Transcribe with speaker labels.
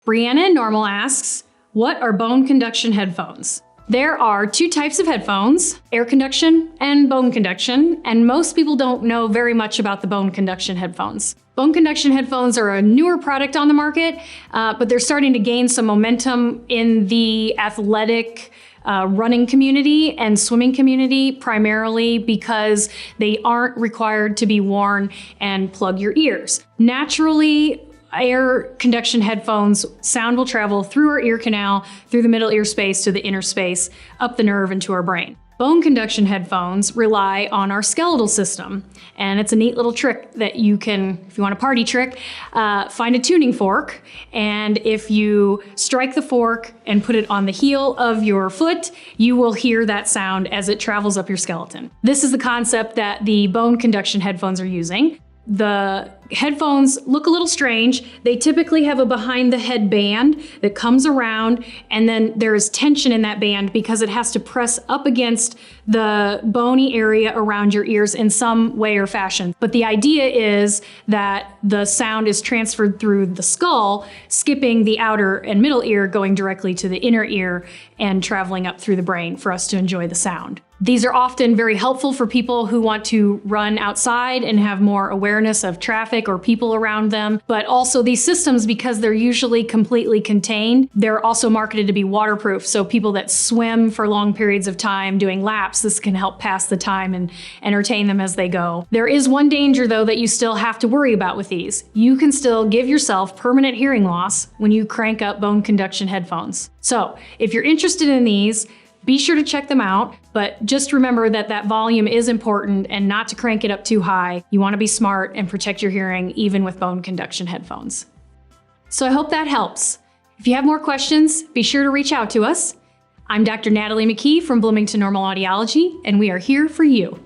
Speaker 1: Brianna in Normal asks, what are bone conduction headphones? There are two types of headphones, air conduction and bone conduction, and most people don't know very much about the bone conduction headphones. Bone conduction headphones are a newer product on the market, but they're starting to gain some momentum in the athletic running community and swimming community, primarily because they aren't required to be worn and plug your ears. Naturally, air conduction headphones, sound will travel through our ear canal, through the middle ear space to the inner space, up the nerve into our brain. Bone conduction headphones rely on our skeletal system, and it's a neat little trick that you can, if you want a party trick, find a tuning fork, and if you strike the fork and put it on the heel of your foot, you will hear that sound as it travels up your skeleton. This is the concept that the bone conduction headphones are using. The headphones look a little strange. They typically have a behind the head band that comes around, and then there is tension in that band because it has to press up against the bony area around your ears in some way or fashion. But the idea is that the sound is transferred through the skull, skipping the outer and middle ear, going directly to the inner ear and traveling up through the brain for us to enjoy the sound. These are often very helpful for people who want to run outside and have more awareness of traffic or people around them. But also these systems, because they're usually completely contained, they're also marketed to be waterproof. So people that swim for long periods of time doing laps, this can help pass the time and entertain them as they go. There is one danger though that you still have to worry about with these. You can still give yourself permanent hearing loss when you crank up bone conduction headphones. So if you're interested in these, be sure to check them out, but just remember that that volume is important and not to crank it up too high. You want to be smart and protect your hearing even with bone conduction headphones. So I hope that helps. If you have more questions, be sure to reach out to us. I'm Dr. Natalie McKee from Bloomington-Normal Audiology, and we are here for you.